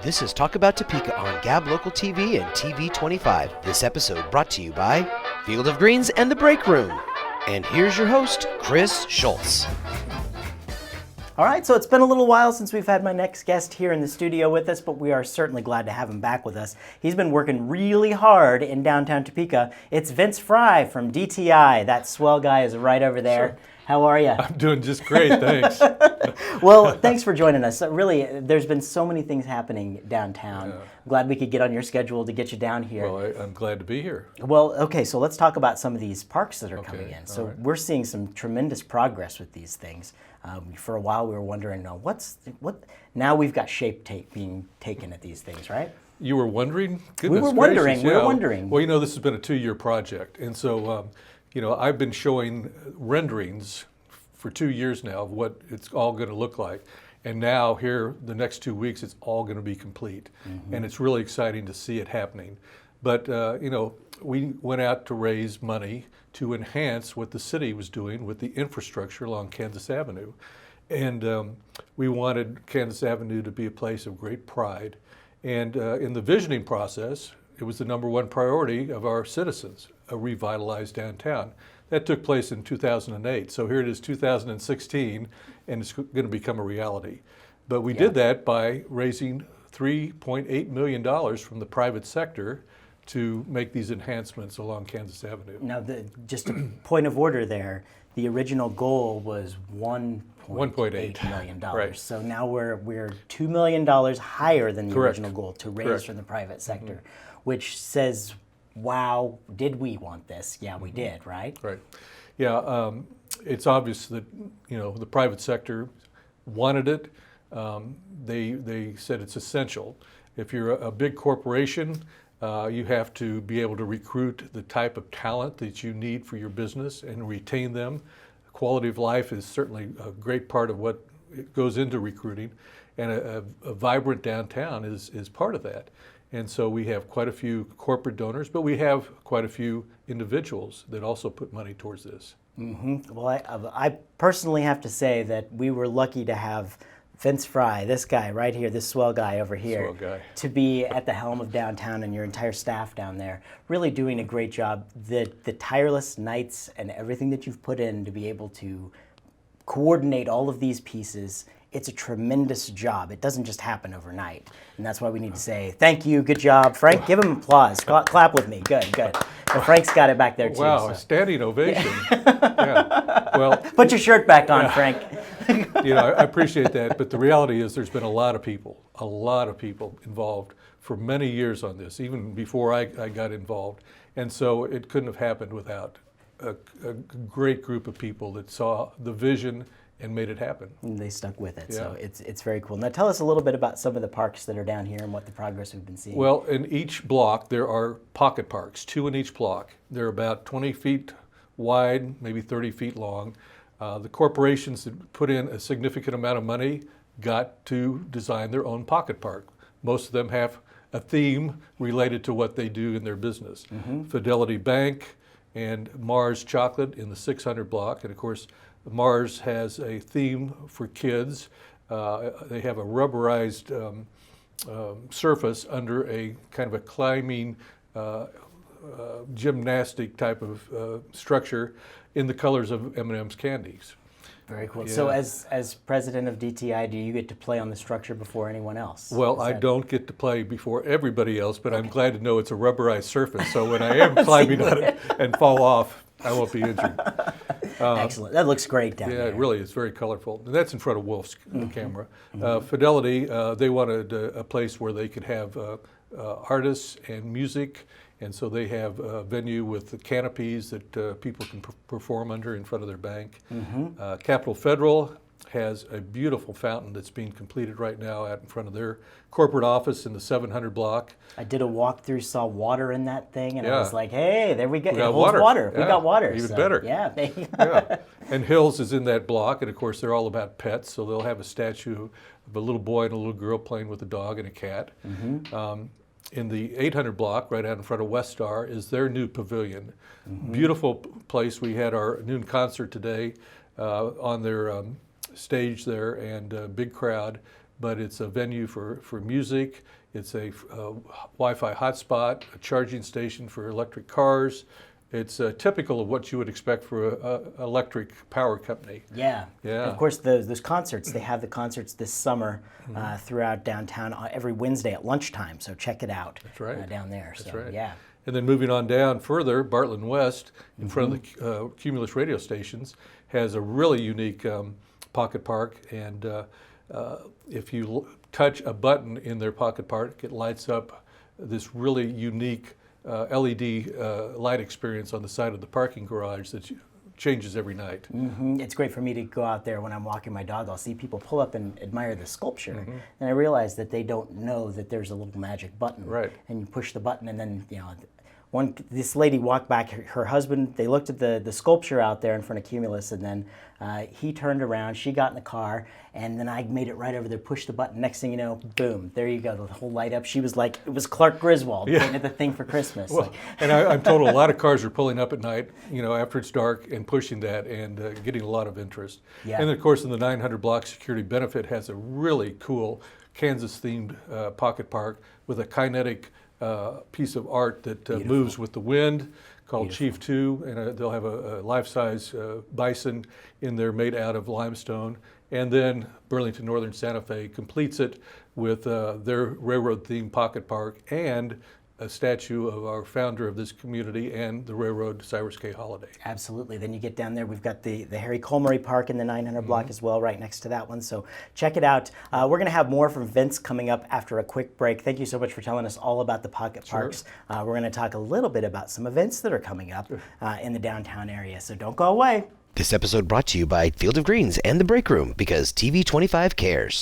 This is Talk About Topeka on Gab Local TV and TV 25. This episode brought to you by Field of Greens and The Break Room. And here's your host, Chris Schultz. All right, so it's been a little while since we've had my next guest here in the studio with us, but we are certainly glad to have him back with us. He's been working really hard in downtown Topeka. It's Vince Frye from DTI. That swell guy is right over there. Sure. How are you? I'm doing just great, thanks. Well, thanks for joining us. Really, there's been so many things happening downtown. Yeah. Glad we could get on your schedule to get you down here. Well, I'm glad to be here. Well, okay, so let's talk about some of these parks that are coming in. all So right. we're seeing some tremendous progress with these things. For a while, we were wondering, what? Now we've got shape being taken at these things, right? You were wondering? We were Goodness wondering. gracious, We were yeah. wondering. Well, this has been a 2-year project, and so I've been showing renderings for 2 years now of what it's all going to look like. And now here, the next 2 weeks, it's all going to be complete. Mm-hmm. And it's really exciting to see it happening. But, we went out to raise money to enhance what the city was doing with the infrastructure along Kansas Avenue. And we wanted Kansas Avenue to be a place of great pride. And in the visioning process, it was the number one priority of our citizens, a revitalized downtown. That took place in 2008. So here it is 2016, and it's going to become a reality. But we did that by raising $3.8 million from the private sector to make these enhancements along Kansas Avenue. Now, just a point of order there, the original goal was $1.8 million. Right. So now we're $2 million higher than the Correct. original goal to raise Correct. from the private sector, which says, wow, did we want this? Yeah, we did, right? Right. Yeah, it's obvious that, the private sector wanted it. They said it's essential. If you're a big corporation, you have to be able to recruit the type of talent that you need for your business and retain them. Quality of life is certainly a great part of what goes into recruiting, and a vibrant downtown is part of that. And so we have quite a few corporate donors, but we have quite a few individuals that also put money towards this. Mm-hmm. Well, I personally have to say that we were lucky to have Vince Frye, this guy right here, this swell guy over here, Swell guy. to be at the helm of downtown, and your entire staff down there really doing a great job. The tireless nights and everything that you've put in to be able to coordinate all of these pieces, it's a tremendous job. It doesn't just happen overnight. And that's why we need to say, thank you, good job. Frank, give him applause. Clap with me. Good. And Frank's got it back there too. Wow, So. a standing ovation. Yeah. Well, Put your shirt back on, Frank. I appreciate that, but the reality is there's been a lot of people involved for many years on this, even before I got involved. And so it couldn't have happened without a great group of people that saw the vision and made it happen. And they stuck with it, Yeah. so it's very cool. Now tell us a little bit about some of the parks that are down here and what the progress we've been seeing. Well, in each block there are pocket parks, 2 in each block. They're about 20 feet wide, maybe 30 feet long. The corporations that put in a significant amount of money got to design their own pocket park. Most of them have a theme related to what they do in their business. Mm-hmm. Fidelity Bank and Mars Chocolate in the 600 block, and of course Mars has a theme for kids. They have a rubberized surface under a kind of a climbing gymnastic type of structure in the colors of M&M's candies. Very cool. Yeah. So as president of DTI, do you get to play on the structure before anyone else? Well, I don't get to play before everybody else, but I'm glad to know it's a rubberized surface, so when I am climbing on it and fall off, I won't be injured. Excellent. That looks great down Yeah, there. it really is very colorful. And that's in front of Wolf's camera. Fidelity, they wanted a place where they could have artists and music, and so they have a venue with the canopies that people can perform under in front of their bank. Capitol Federal has a beautiful fountain that's being completed right now out in front of their corporate office in the 700 block. I did a walkthrough, saw water in that thing, and I Yeah. was like, hey, there we go. We It got holds water. We Yeah, got water. even so, better. Yeah. There you go. Yeah. And Hills is in that block, and of course they're all about pets, so they'll have a statue of a little boy and a little girl playing with a dog and a cat. In the 800 block, right out in front of West Star, is their new pavilion. Beautiful place. We had our noon concert today on their stage there, and a big crowd. but it's a venue for music. It's a Wi-Fi hotspot, a charging station for electric cars. It's typical of what you would expect for an electric power company. Yeah. Yeah. And of course, those concerts, they have the concerts this summer throughout downtown every Wednesday at lunchtime. So check it out. That's right. Down there. That's so, right. Yeah. And then moving on down further, Bartlett West, in front of the Cumulus radio stations, has a really unique pocket park. And if you touch a button in their pocket park, it lights up this really unique LED light experience on the side of the parking garage that changes every night. It's great for me to go out there when I'm walking my dog. I'll see people pull up and admire the sculpture, and I realize that they don't know that there's a little magic button. Right. And you push the button, and then this lady walked back. Her husband. They looked at the sculpture out there in front of Cumulus, and then he turned around. She got in the car, and then I made it right over there. Pushed the button. Next thing you know, boom! There you go. The whole light up. She was like, it was Clark Griswold painted the thing for Christmas. Well, and I'm told a lot of cars are pulling up at night, after it's dark, and pushing that and getting a lot of interest. Yeah. And then, of course, in the 900 block security benefit has a really cool Kansas-themed pocket park with a kinetic piece of art that moves with the wind called Chief 2, and they'll have a life-size bison in there made out of limestone. And then Burlington Northern Santa Fe completes it with their railroad-themed pocket park and a statue of our founder of this community and the railroad, Cyrus K. Holliday. Absolutely. Then you get down there, we've got the Harry Colmery Park in the 900 block as well, right next to that one. So check it out. We're going to have more from Vince coming up after a quick break. Thank you so much for telling us all about the pocket parks. We're going to talk a little bit about some events that are coming up in the downtown area. So don't go away. This episode brought to you by Field of Greens and The Break Room, because TV 25 cares.